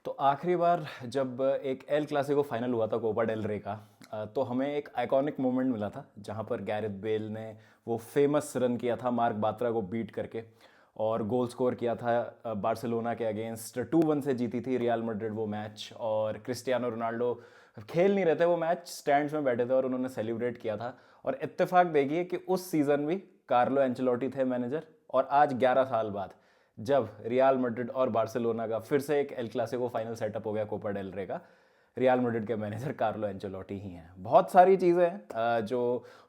तो आखिरी बार जब एक एल क्लासिको फाइनल हुआ था कोपा डेल रे का, तो हमें एक आइकॉनिक मोमेंट मिला था जहां पर गैरेथ बेल ने वो फेमस रन किया था मार्क बात्रा को बीट करके और गोल स्कोर किया था बार्सिलोना के अगेंस्ट। 2-1 से जीती थी रियल मैड्रिड वो मैच। और क्रिस्टियानो रोनाल्डो खेल नहीं रहे थे वो मैच, स्टैंड्स में बैठे थे और उन्होंने सेलिब्रेट किया था। और इत्तेफाक देखिए कि उस सीज़न भी कार्लो एंचेलोटी थे मैनेजर, और आज 11 साल बाद जब रियल मैड्रिड और बार्सिलोना का फिर से एक एल क्लासिको फाइनल सेटअप हो गया कोपा डेल रे का, रियल मैड्रिड के मैनेजर कार्लो एंचेलोटी ही हैं। बहुत सारी चीज़ें हैं जो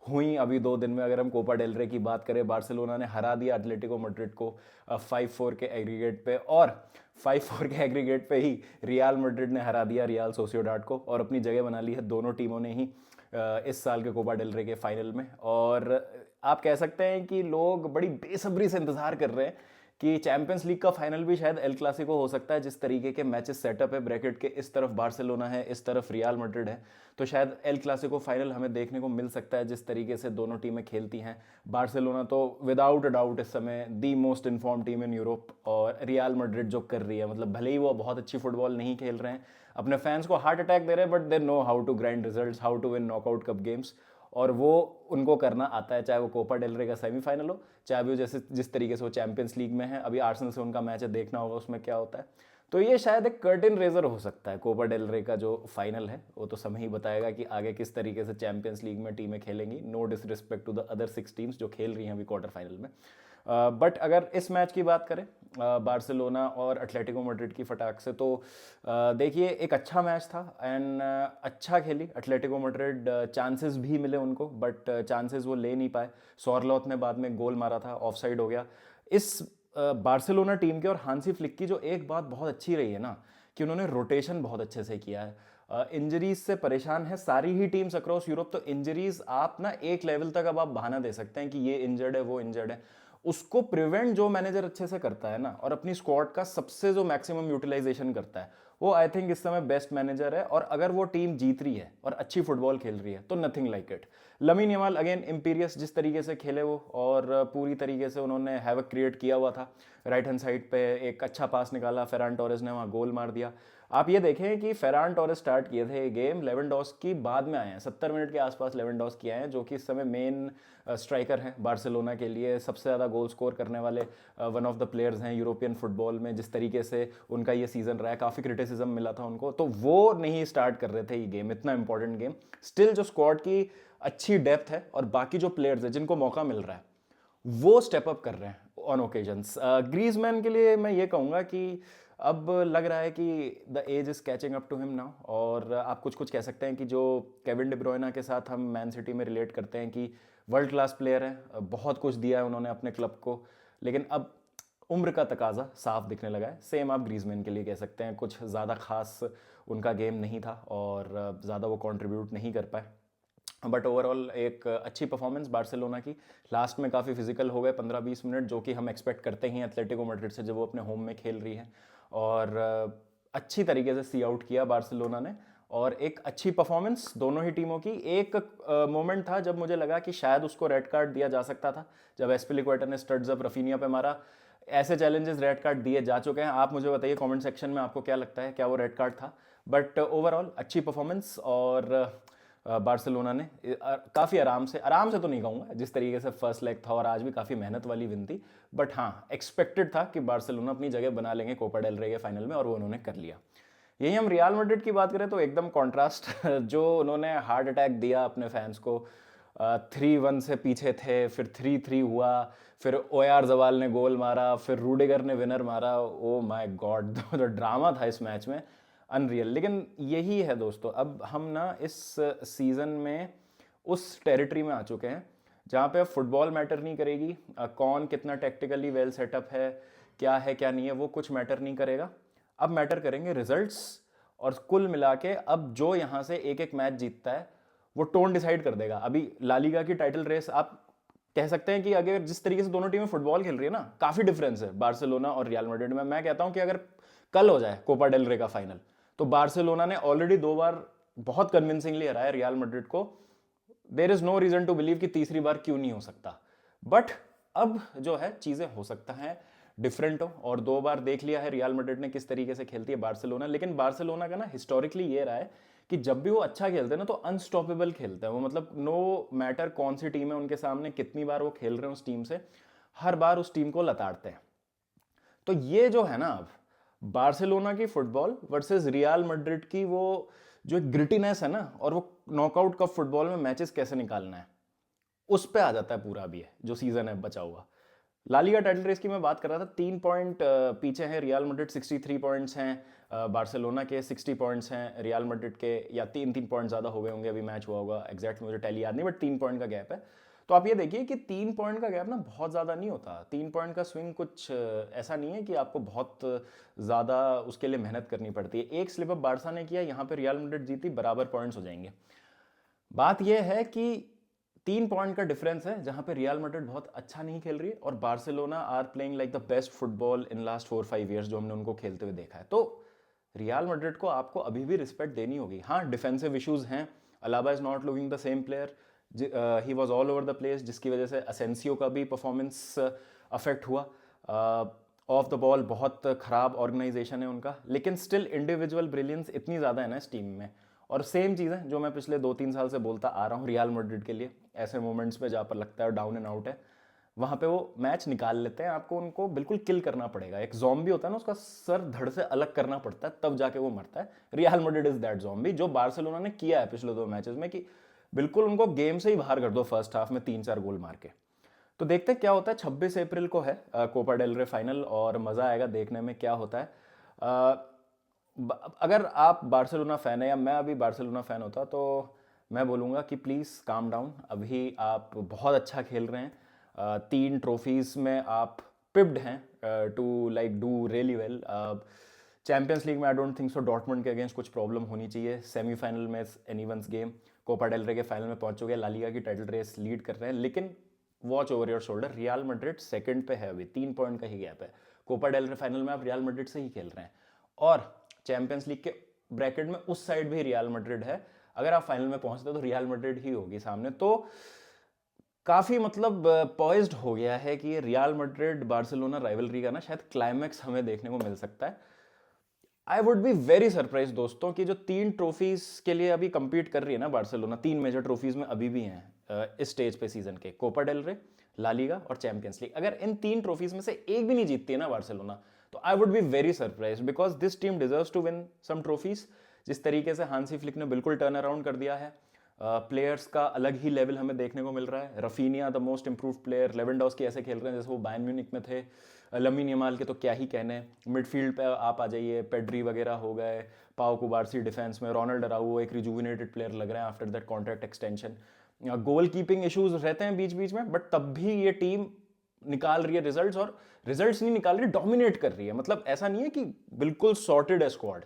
हुई अभी 2 दिन में। अगर हम कोपा डेल रे की बात करें, बार्सिलोना ने हरा दिया एटलेटिको मैड्रिड को 5-4 के एग्रीगेट पे, और 5-4 के एग्रीगेट पे ही रियल मैड्रिड ने हरा दिया रियल सोसियोडाड को और अपनी जगह बना ली है दोनों टीमों ने ही इस साल के कोपा डेल रे के फाइनल में। और आप कह सकते हैं कि लोग बड़ी बेसब्री से इंतजार कर रहे हैं कि चैंपियंस लीग का फाइनल भी शायद एल क्लासिको हो सकता है। जिस तरीके के मैचेस सेटअप है ब्रैकेट के, इस तरफ बार्सिलोना है, इस तरफ रियल मैड्रिड है, तो शायद एल क्लासिको फाइनल हमें देखने को मिल सकता है जिस तरीके से दोनों टीमें खेलती हैं। बार्सिलोना तो विदाउट अ डाउट इस समय the most inform team in Europe, और रियल मैड्रिड जो कर रही है, मतलब भले ही वो बहुत अच्छी फुटबॉल नहीं खेल रहे हैं, अपने फैंस को हार्ट अटैक दे रहे हैं, but they know how to grind results, how to win knockout cup games, और वो उनको करना आता है। चाहे वो कोपा डेल रे का सेमीफाइनल हो, चाहे वो जैसे जिस तरीके से वो चैंपियंस लीग में है, अभी आर्सेनल से उनका मैच है, देखना होगा उसमें क्या होता है। तो ये शायद एक कर्टेन रेजर हो सकता है कोपा डेल रे का जो फाइनल है। वो तो समय ही बताएगा कि आगे किस तरीके से चैंपियंस लीग में टीमें खेलेंगी। No disrespect to the other 6 teams जो खेल रही हैं अभी क्वार्टर फाइनल में। बट अगर इस मैच की बात करें बार्सिलोना और एटलेटिको मैड्रिड की फटाक से, तो देखिए एक अच्छा मैच था एंड अच्छा खेली एटलेटिको मैड्रिड। चांसेस भी मिले उनको, बट चांसेस वो ले नहीं पाए। सॉरलॉथ ने बाद में गोल मारा था, ऑफसाइड हो गया। इस बार्सिलोना टीम के और हांसी फ्लिक की जो एक बात बहुत अच्छी रही है ना, कि उन्होंने रोटेशन बहुत अच्छे से किया है। इंजरीज से परेशान है सारी ही टीम्स अक्रॉस यूरोप, तो इंजरीज आप ना एक लेवल तक अब आप बहाना दे सकते हैं कि ये इंजर्ड है, वो इंजर्ड है। उसको प्रिवेंट जो मैनेजर अच्छे से करता है ना, और अपनी स्क्वाड का सबसे जो मैक्सिमम यूटिलाइजेशन करता है, वो आई थिंक इस समय बेस्ट मैनेजर है। और अगर वो टीम जीत रही है और अच्छी फुटबॉल खेल रही है तो nothing like it. Lamin Yamal again imperious, जिस तरीके से खेले वो, और पूरी तरीके से उन्होंने हैवक क्रिएट किया हुआ था। राइट हैंड साइड पे एक अच्छा पास निकाला, फेरान टोरेस ने वहाँ गोल मार दिया। आप ये देखें कि फेरान टोरेस स्टार्ट किए थे ये गेम, लेवेंडोस्की बाद में आए हैं, 70 मिनट के आसपास लेवेंडोस्की आए हैं, जो कि इस समय मेन स्ट्राइकर हैं बार्सिलोना के लिए, सबसे ज़्यादा गोल स्कोर करने वाले वन ऑफ द प्लेयर्स हैं यूरोपियन फुटबॉल में। जिस तरीके से उनका ये सीज़न रहा है, काफ़ी क्रिटिसिज्म मिला था उनको, तो वो नहीं स्टार्ट कर रहे थे ये गेम, इतना इंपॉर्टेंट गेम। स्टिल जो स्क्वाड की अच्छी डेप्थ है और बाकी जो प्लेयर्स हैं जिनको मौका मिल रहा है, वो स्टेप अप कर रहे हैं ऑन ओकेजन्स। ग्रीजमैन के लिए मैं ये कहूँगा कि अब लग रहा है कि the edge is catching up to him now. और आप कुछ कुछ कह सकते हैं कि जो केविन डी ब्रुयना के साथ हम मैन सिटी में रिलेट करते हैं कि वर्ल्ड क्लास प्लेयर है, बहुत कुछ दिया है उन्होंने अपने क्लब को, लेकिन अब उम्र का तकाजा साफ दिखने लगा है। सेम आप ग्रीजमैन के लिए कह सकते हैं, कुछ ज़्यादा खास उनका गेम नहीं था और ज़्यादा वो कंट्रीब्यूट नहीं कर पाए। बट ओवरऑल एक अच्छी परफॉर्मेंस बार्सिलोना की। लास्ट में काफ़ी फिजिकल हो गए 15-20 मिनट, जो कि हम एक्सपेक्ट करते ही एथलेटिको मैड्रिड से जब वो अपने होम में खेल रही है। और अच्छी तरीके से सी आउट किया बार्सिलोना ने, और एक अच्छी परफॉर्मेंस दोनों ही टीमों की। एक मोमेंट था जब मुझे लगा कि शायद उसको रेड कार्ड दिया जा सकता था, जब एस्पिलिक्वेटा ने स्टड्स अप रफीनिया पे मारा। ऐसे चैलेंजेस रेड कार्ड दिए जा चुके हैं। आप मुझे बताइए कमेंट सेक्शन में आपको क्या लगता है, क्या वो रेड कार्ड था? बट ओवरऑल अच्छी परफॉर्मेंस, और बार्सिलोना ने काफ़ी आराम से तो नहीं कहूँगा, जिस तरीके से फर्स्ट लेग था और आज भी काफ़ी मेहनत वाली विन थी, बट हाँ एक्सपेक्टेड था कि बार्सिलोना अपनी जगह बना लेंगे कोपा डेल रे के फाइनल में, और वो उन्होंने कर लिया। यही हम रियल मैड्रिड की बात करें तो एकदम कॉन्ट्रास्ट जो उन्होंने हार्ट अटैक दिया अपने फैंस को। 3-1 से पीछे थे, फिर 3-3 हुआ, फिर ओयार जवाल ने गोल मारा, फिर रूडिगर ने विनर मारा। ओ माय गॉड, जो ड्रामा था इस मैच में, अनरियल। लेकिन यही है दोस्तों, अब हम ना इस सीज़न में उस टेरिटरी में आ चुके हैं जहाँ पे अब फुटबॉल मैटर नहीं करेगी, कौन कितना टेक्टिकली वेल सेटअप है क्या नहीं है, वो कुछ मैटर नहीं करेगा। अब मैटर करेंगे रिजल्ट्स, और कुल मिला के अब जो यहाँ से एक एक मैच जीतता है वो टोन डिसाइड कर देगा। अभी लालिगा की टाइटल रेस आप कह सकते हैं कि अगर जिस तरीके से दोनों टीमें फुटबॉल खेल रही है ना, काफ़ी डिफरेंस है बार्सिलोना और रियल मैड्रिड में। मैं कहता हूं कि अगर कल हो जाए कोपा डेल रे का फाइनल, तो बार्सिलोना ने ऑलरेडी 2 बार बहुत कन्विंसिंगली हराया रियल मैड्रिड को। There is no reason to believe कि तीसरी बार क्यों नहीं हो सकता। बट अब जो है चीजें हो सकता है डिफरेंट हो। और 2 बार देख लिया है रियल मैड्रिड ने किस तरीके से खेलती है बार्सिलोना, लेकिन बार्सिलोना का ना हिस्टोरिकली ये रहा है कि जब भी वो अच्छा खेलते हैं ना तो अनस्टॉपेबल खेलते हैं वो, मतलब नो मैटर कौन सी टीम है उनके सामने, कितनी बार वो खेल रहे हैं उस टीम से, हर बार उस टीम को लताड़ते हैं। तो ये जो है ना अब बार्सिलोना की फुटबॉल वर्सेस रियल मैड्रिड की वो जो ग्रिटीनेस है ना, और वो नॉकआउट कप फुटबॉल में मैचेस कैसे निकालना है, उस पे आ जाता है पूरा भी है जो सीजन है बचा हुआ। ला लीगा टाइटल रेस की मैं बात कर रहा था, 3 पॉइंट पीछे हैं रियल मैड्रिड, 63 पॉइंट्स हैं बार्सिलोना के, 60 पॉइंट्स हैं रियल मैड्रिड के, या 3 पॉइंट ज़्यादा हो गए होंगे, अभी मैच हुआ होगा एग्जैक्ट मुझे टैली याद नहीं, बट 3 पॉइंट का गैप है। तो आप ये देखिए कि 3 पॉइंट का गैप ना बहुत ज़्यादा नहीं होता, 3 पॉइंट का स्विंग कुछ ऐसा नहीं है कि आपको बहुत ज़्यादा उसके लिए मेहनत करनी पड़ती है। एक स्लिप अप बारसा ने किया, यहाँ पे रियल मैड्रिड जीती, बराबर पॉइंट्स हो जाएंगे। बात यह है कि 3 पॉइंट का डिफरेंस है जहां पे रियल मैड्रिड बहुत अच्छा नहीं खेल रही है और Barcelona are playing like the best football in last 4-5 years जो हमने उनको खेलते हुए देखा है। तो रियल मैड्रिड को आपको अभी भी रिस्पेक्ट देनी होगी। हाँ, डिफेंसिव इश्यूज हैं, Alaba is not looking the same player, he was all over the place, जिसकी वजह से असेंसियो का भी परफॉर्मेंस अफेक्ट हुआ। ऑफ द बॉल बहुत खराब ऑर्गेनाइजेशन है उनका, लेकिन स्टिल इंडिविजुअल ब्रिलियंस इतनी ज़्यादा है ना इस टीम में। और सेम चीज़ है जो मैं पिछले 2-3 साल से बोलता आ रहा हूँ रियल मैड्रिड के लिए, ऐसे मोमेंट्स पे जहाँ पर लगता है डाउन एंड आउट है, वहाँ पे वो मैच निकाल लेते हैं। आपको उनको बिल्कुल किल करना पड़ेगा, एक जॉम्बी होता है ना, उसका सर धड़ से अलग करना पड़ता है तब जाके वो मरता है। Real Madrid is that zombie, जो बार्सिलोना ने किया है पिछले 2 मैचेस में, कि बिल्कुल उनको गेम से ही बाहर कर दो फर्स्ट हाफ में 3-4 गोल मार के। तो देखते हैं क्या होता है। 26 अप्रैल को है कोपा डेल रे फाइनल, और मज़ा आएगा देखने में क्या होता है। अगर आप बार्सिलोना फ़ैन है, या मैं अभी बार्सिलोना फ़ैन होता, तो मैं बोलूँगा कि प्लीज़ काम डाउन, अभी आप बहुत अच्छा खेल रहे हैं, 3 ट्रॉफीज़ में आप पिप्ड हैं to like do really well. Champions League में I don't think so Dortmund के अगेंस्ट कुछ प्रॉब्लम होनी चाहिए, सेमीफाइनल में एनीवंस गेम, कोपा डेल रे के फाइनल में पहुंच चुके हैं, ला लीगा की टाइटल रेस लीड कर रहे हैं, लेकिन watch over your shoulder, real Madrid second पे है, अभी 3 पॉइंट का ही गैप है। कोपा डेल रे फाइनल में आप रियल मैड्रिड से ही खेल रहे हैं, और चैंपियंस लीग के ब्रैकेट में उस साइड भी रियल मैड्रिड है। अगर आप फाइनल में पहुंचते तो रियल मैड्रिड ही होगी सामने। तो काफ़ी मतलब पॉइज्ड हो गया है कि ये रियल मैड्रिड बार्सिलोना राइवलरी का ना शायद क्लाइमैक्स हमें देखने को मिल सकता है। आई वुड बी वेरी सरप्राइज दोस्तों कि जो 3 ट्रॉफीज के लिए अभी कंपीट कर रही है ना बार्सिलोना, 3 मेजर ट्रॉफीज में अभी भी हैं इस स्टेज पे सीजन के, कोपा डेल रे, ला लीगा और चैंपियंस लीग, अगर इन 3 ट्रॉफीज में से एक भी नहीं जीतती है ना बार्सिलोना, तो I would be very surprise, because this team deserves to win some trophies. जिस तरीके से हांसी फ्लिक ने बिल्कुल टर्न अराउंड कर दिया है, प्लेयर्स का अलग ही लेवल हमें देखने को मिल रहा है। Raphinha the most improved player, Lewandowski ऐसे खेल रहे हैं जैसे वो बायर्न म्यूनिक में थे, लमीन यमाल के तो क्या ही कहने। मिडफील्ड पे आप आ जाइए, पेड्री वगैरह हो गए, पाओ कुबार्सी डिफेंस में, रोनाल्ड अराउओ एक रिजुविनेटेड प्लेयर लग रहे हैं after that contract extension. Goal keeping issues रहते हैं बीच बीच में, बट तब भी ये टीम निकाल रही है रिजल्ट्स, और रिजल्ट्स नहीं निकाल रही, डोमिनेट कर रही है। मतलब ऐसा नहीं है कि बिल्कुल सॉर्टेड है स्क्वाड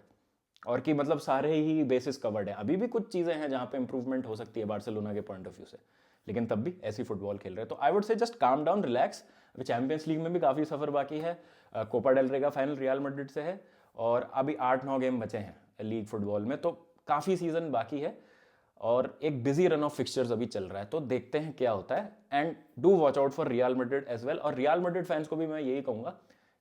और कि मतलब सारे ही बेसिस कवर्ड है, अभी भी कुछ चीज़ें हैं जहाँ पे इंप्रूवमेंट हो सकती है बार्सिलोना के पॉइंट ऑफ व्यू से, लेकिन तब भी ऐसी फुटबॉल खेल रहे हैं। तो I would say just calm down, relax. अभी चैंपियंस लीग में भी काफ़ी सफ़र बाकी है, कोपा डेल रे का फाइनल रियल मैड्रिड से है, और अभी 8-9 गेम बचे हैं लीग फुटबॉल में, तो काफ़ी सीजन बाकी है और एक बिजी रन ऑफ फिक्सचर्स अभी चल रहा है। तो देखते हैं क्या होता है, and do watch out for Real Madrid as well. और रियल मैड्रिड फैंस को भी मैं यही कहूँगा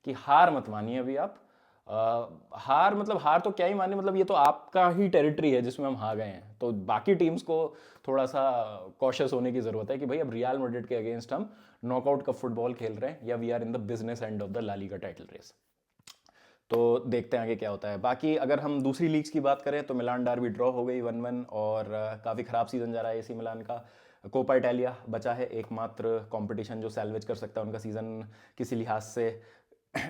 कि हार मत मानिए अभी आप। हार मतलब हार तो क्या ही माने, मतलब ये तो आपका ही टेरिटरी है जिसमें हम हार गए हैं, तो बाकी टीम्स को थोड़ा सा कॉशियस होने की जरूरत है कि भाई अब रियल मैड्रिड के अगेंस्ट हम नॉकआउट कप फुटबॉल खेल रहे हैं, या we are in the business end of the La Liga title race. तो देखते हैं आगे क्या होता है। बाकी अगर हम दूसरी लीग्स की बात करें तो मिलान डार्बी ड्रॉ हो गई 1-1, और काफ़ी ख़राब सीजन जा रहा है एसी मिलान का। कोपा इटालिया बचा है एकमात्र कंपटीशन जो सैल्वेज कर सकता है उनका सीज़न किसी लिहाज से।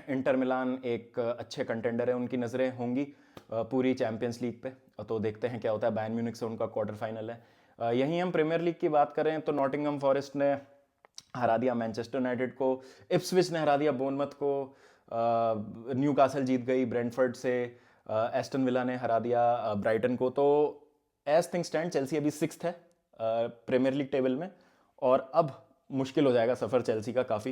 इंटर मिलान एक अच्छे कंटेंडर है, उनकी नज़रें होंगी पूरी चैंपियंस लीग पे, तो देखते हैं क्या होता है। बायर्न म्यूनिक से उनका क्वार्टर फाइनल है। यहीं हम प्रीमियर लीग की बात करें तो नॉटिंघम फॉरेस्ट ने हरा दिया मैनचेस्टर यूनाइटेड को, इप्सविच ने हरा दिया बोर्नमथ को, न्यूकासल जीत गई ब्रेंटफोर्ड से, एस्टन विला ने हरा दिया ब्राइटन को। तो एज थिंग स्टैंड चेल्सी अभी 6th है प्रीमियर लीग टेबल में, और अब मुश्किल हो जाएगा सफ़र चेल्सी का, काफ़ी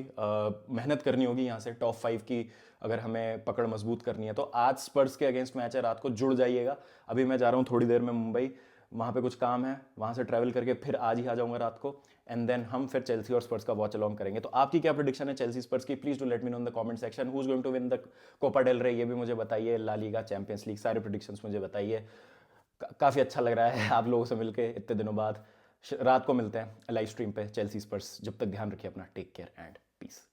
मेहनत करनी होगी यहाँ से टॉप 5 की अगर हमें पकड़ मजबूत करनी है। तो आज स्पर्स के अगेंस्ट मैच है, रात को जुड़ जाइएगा। अभी मैं जा रहा हूँ थोड़ी देर में मुंबई, वहाँ पे कुछ काम है, वहाँ से ट्रैवल करके फिर आज ही आ जाऊँगा रात को, एंड देन हम फिर चेल्सी और स्पर्स का वॉच अलॉन्ग करेंगे। तो आपकी क्या प्रेडिक्शन है चेल्सी स्पर्स की? Please do let me know in the comment section. Who is going to win the Copa del Rey, ये भी मुझे बताइए। ला लीगा, चैंपियंस लीग, सारे प्रेडिक्शंस मुझे बताइए। काफ़ी अच्छा लग रहा है आप लोगों से मिलके इतने दिनों बाद। रात को मिलते हैं लाइव स्ट्रीम पे चेल्सी स्पर्स। जब तक ध्यान रखिए अपना, टेक केयर एंड पीस।